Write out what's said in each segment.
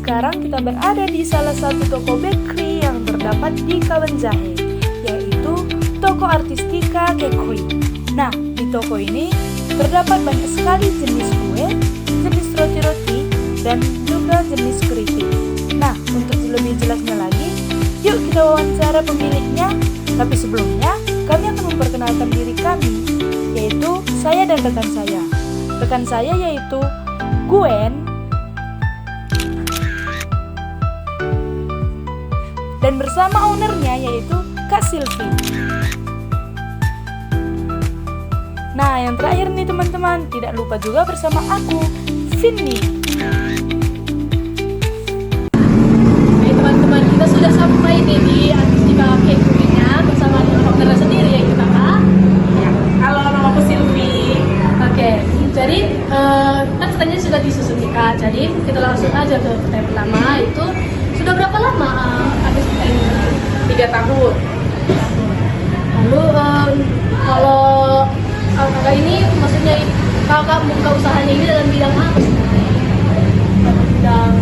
Sekarang kita berada di salah satu toko bakery yang terdapat di Kabanjahe, yaitu Toko Artistika Kekui. Nah, di toko ini terdapat banyak sekali jenis kue, jenis roti-roti, dan juga jenis keripik. Nah, untuk lebih jelasnya lagi, yuk kita wawancara pemiliknya. Tapi sebelumnya, kami akan memperkenalkan diri kami, yaitu saya dan rekan saya. Rekan saya yaitu Gwen, dan bersama ownernya yaitu Kak Silvi. Nah, yang terakhir nih teman-teman, tidak lupa juga bersama aku, Vinny. Oke teman-teman, kita sudah sampai nih di Artistika Kekui-nya bersama ownernya sendiri ya kita Kak. Ya. Halo, nama aku Silvi. Oke, jadi kan katanya sudah disusun nih Kak, jadi kita langsung aja ke pertanyaan pertama, itu sudah berapa lama Artistika ini? 3 tahun. Lalu kalau kakak ini maksudnya kakak buka usahanya ini dalam bidang apa sih? Bidang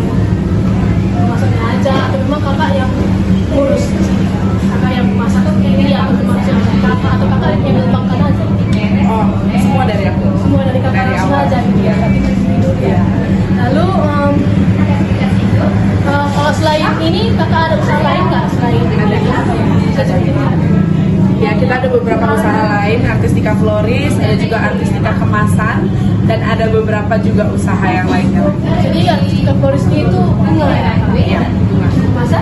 masaknya aja atau memang kakak yang ngurus di sini? Kakak yang masak ini atau memang kakak atau kakak yang mengembangkan aja? Oh, semua dari aku. Semua dari kakak Dari langsung awal. aja gitu ya, tapi dari dulu ya. Lalu kalau selain ini kakak ada usaha lain nggak selain Ada. Bisa ceritain? Ya, kita ada beberapa usaha lain, Artistika Floris, ada juga Artistika Kemasan, dan ada beberapa juga usaha yang lainnya. Jadi Artistika Florisnya itu bunga ya? Iya, bunga. Masa?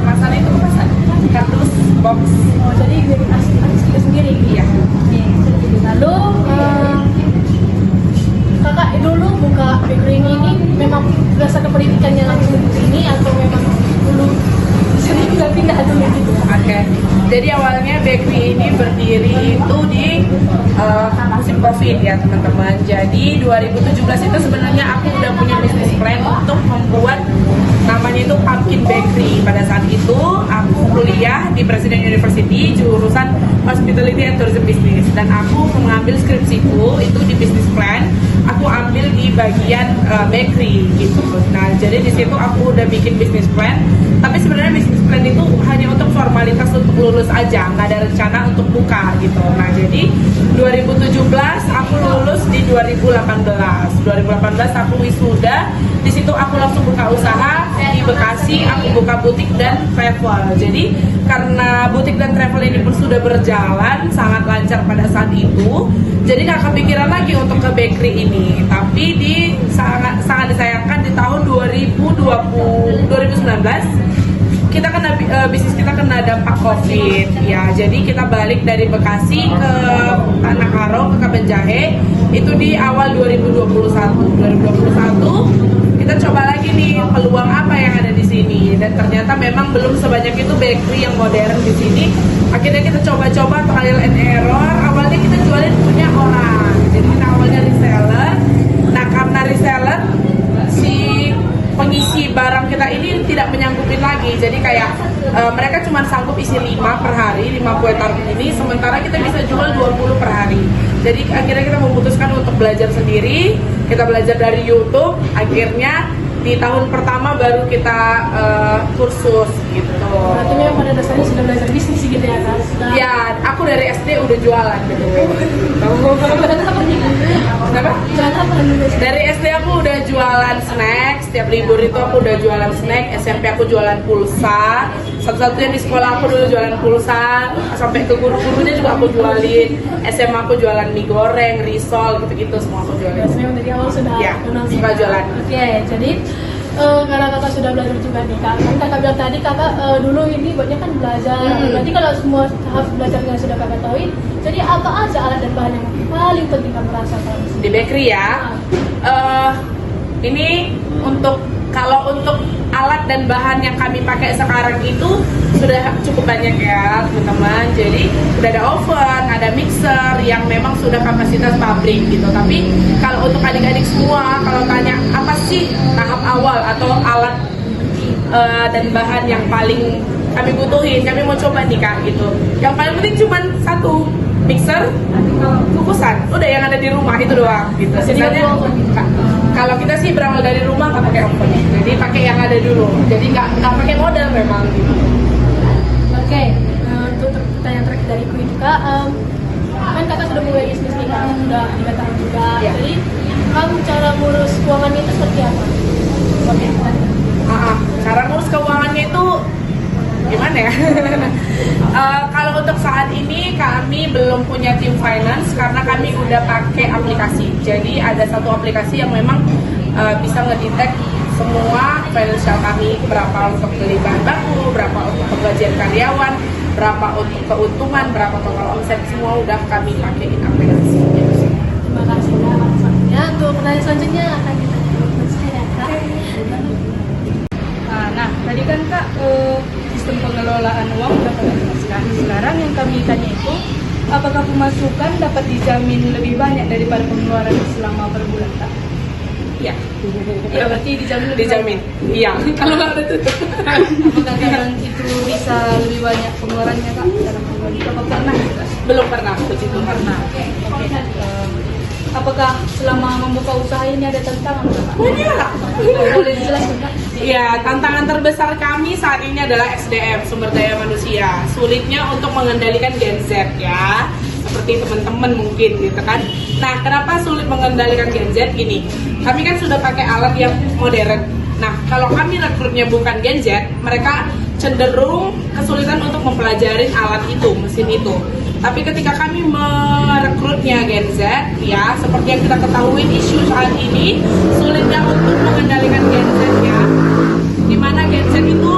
Kemasan itu kemasan kardus, box. Oh, jadi dari Artistika sendiri? Iya. Lalu kakak dulu buka bakery ini memang berdasarkan pendidikannya langsung di sini atau memang dulu sering pindah dulu gitu? Oke. Jadi awalnya bakery ini berdiri itu di musim Covid ya teman-teman. Jadi 2017 itu sebenarnya aku udah punya bisnis plan untuk membuat namanya itu Pumpkin Bakery. Pada saat itu aku kuliah di Presiden University jurusan Hospitality and Tourism Business, dan aku mengambil skripsiku itu di bisnis plan. Aku ambil di bagian bakery gitu. Nah, jadi di situ aku udah bikin bisnis plan. Tapi sebenarnya bisnis plan itu hanya untuk formalitas untuk lulus aja, nggak ada rencana untuk buka gitu. Nah, jadi 2017 aku lulus di 2018. 2018 aku wisuda. Di situ aku langsung buka usaha di Bekasi. Aku buka butik dan travel. Jadi karena butik dan travel ini pun sudah berjalan sangat lancar pada saat itu, jadi nggak kepikiran lagi untuk ke bakery ini. Tapi sangat disayangkan di tahun 2019 kita kena bisnis kita kena dampak Covid ya. Jadi kita balik dari Bekasi ke Tanah Karo ke Kabanjahe itu di awal 2021 kita coba lagi nih peluang apa yang ada di sini, dan ternyata memang belum sebanyak itu bakery yang modern di sini. Akhirnya kita coba-coba trial and error. Awalnya kita jualin punya orang, jadi kita awalnya reseller. Nah, karena reseller si pengisi barang kita ini tidak menyanggupin lagi, jadi kayak mereka cuma sanggup isi 5 per hari, 5 kue tart ini, sementara kita bisa jual 20 per hari. Jadi akhirnya kita memutuskan untuk belajar sendiri. Kita belajar dari YouTube. Akhirnya di tahun pertama baru kita kursus gitu. Berarti memang pada dasarnya sudah belajar bisnis gitu ya Kak? Ya, aku dari SD udah jualan gitu. Kenapa? Jualan apa dulu? Dari SD aku udah jualan snack. Setiap libur itu aku udah jualan snack. SMP aku jualan pulsa. Satu-satunya di sekolah aku dulu jualan pulsa. Sampai ke guru-gurunya juga aku jualin. SMA aku jualan mie goreng, risol, gitu-gitu semua aku jualin. Memang dari awal sudah Ya, kenal suka jualan. Oke, jadi karena kakak sudah belajar juga nih kak, kan kakak bilang tadi kakak dulu ini banyak kan belajar. Berarti kalau semua tahap belajar yang sudah kakak tahu, jadi apa aja alat dan bahan yang paling penting kamu rasakan Di bakery ya. Ini kalau untuk alat dan bahan yang kami pakai sekarang itu sudah cukup banyak ya teman-teman. Jadi udah ada oven, ada mixer yang memang sudah kapasitas pabrik gitu. Tapi kalau untuk adik-adik semua, kalau tanya apa sih tahap awal atau alat dan bahan yang paling kami butuhin, kami mau coba nih kak gitu. Yang paling penting cuma satu, mixer, kukusan, udah yang ada di rumah itu doang gitu. Jadi Sisanya Kalau kita sih berawal dari rumah nggak pakai oven, jadi pakai yang ada dulu. Jadi nggak pakai modal memang gitu. Oke, untuk pertanyaan terakhir dari Kui juga, kan kakak sudah mulai bisnis nih kan, sudah 3 tahun juga. Ya. Jadi kamu cara ngurus keuangannya itu seperti apa? Cara ngurus keuangannya itu gimana ya? Kalau untuk saat ini kami belum punya tim finance karena kami udah pakai aplikasi. Jadi ada satu aplikasi yang memang bisa ngedetect semua financial kami, berapa untuk beli bahan baku, berapa untuk penggajian karyawan, berapa untuk keuntungan, berapa total omset, semua udah kami pakein aplikasi. Terima kasih ya. Untuk pertanyaan selanjutnya akan ditanya ke saya kak. Nah, tadi kan Kak sistem pengelolaan uang udah kami jelaskan. Sekarang yang kami tanya itu, apakah pemasukan dapat dijamin lebih banyak daripada pengeluaran selama per bulan Kak? Iya. Ya, berarti dijamin lebih Dijamin. Iya. Kalau nggak tutup. Apakah kalian itu bisa lebih banyak pengeluarannya Kak dalam bulan itu? Apa pernah juga? Belum pernah, puji Tuhan. Pernah. Oke. Apakah selama membuka usaha ini ada tantangan Kak? Banyak. Boleh dijelaskan Kak? Ya, tantangan terbesar kami saat ini adalah SDM, sumber daya manusia. Sulitnya untuk mengendalikan Gen Z ya, seperti teman-teman mungkin gitu kan. Nah, kenapa sulit mengendalikan Gen Z? Gini, kami kan sudah pakai alat yang modern. Nah, kalau kami rekrutnya bukan Gen Z, mereka cenderung kesulitan untuk mempelajari alat itu, mesin itu. Tapi ketika kami merekrutnya Gen Z, ya seperti yang kita ketahui isu saat ini, sulitnya untuk mengendalikan Gen Z ya. Dimana Gen Z itu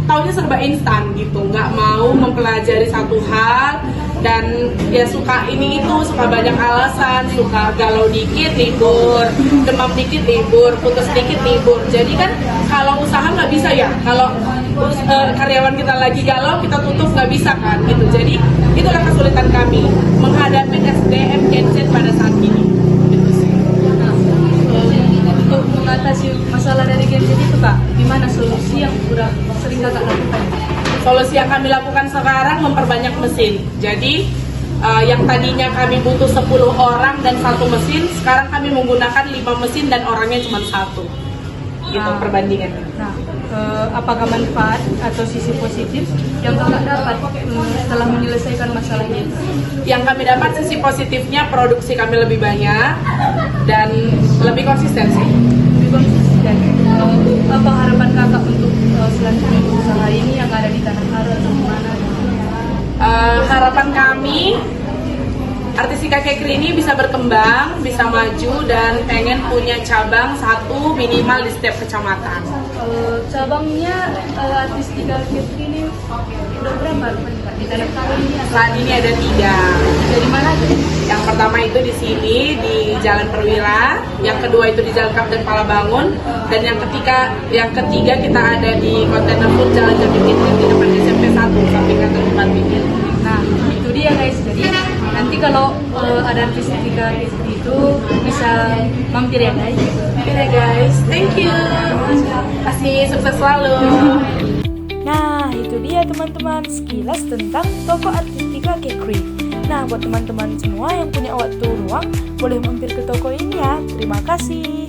taunya serba instan gitu, nggak mau mempelajari satu hal dan ya suka ini itu, suka banyak alasan, suka galau dikit libur, demam dikit libur, putus dikit libur. Jadi kan kalau usaha nggak bisa ya, kalau karyawan kita lagi galau kita tutup nggak bisa kan gitu. Jadi itulah kesulitan kami menghadapi SDM Gen Z pada saat ini. Gitu sih. Untuk mengatasi masalah dari Gen Z itu Kak, gimana solusi yang udah sering Kakak lakukan? Solusi yang kami lakukan sekarang memperbanyak mesin. Jadi yang tadinya kami butuh 10 orang dan 1 mesin, sekarang kami menggunakan 5 mesin dan orangnya cuma 1. Gitu perbandingannya. Nah, apakah manfaat atau sisi positif yang Kakak dapat setelah menyelesaikan masalah ini? Yang kami dapat sisi positifnya, produksi kami lebih banyak dan lebih konsisten sih. Lebih konsisten. Apa harapan Kakak untuk selanjutnya usaha ini yang ada di Tanah Karo atau di mana? Harapan kami Artistika Kekri ini bisa berkembang, bisa maju dan pengen punya cabang 1 minimal di setiap kecamatan. Cabangnya Artistika Kekri ini udah berapa Kak? Di Tanah Karo ini Saat ini ada 3. dari mana aja? Yang pertama itu di sini di Jalan Perwira, yang kedua itu di Jalan Kapten Palabangun, dan yang ketiga kita ada di Kontainer Food Jalan Jati Fitri di depan SMP 1 samping kantor tempat bikin. Nah, itu dia guys. Jadi nanti kalau ada Artistika Kekri itu bisa mampir ya guys. Oke deh guys, thank you. Kasih sukses selalu. Nah, itu dia teman-teman sekilas tentang toko Artistika Kekri. Nah, buat teman-teman semua yang punya waktu luang, boleh mampir ke toko ini ya. Terima kasih.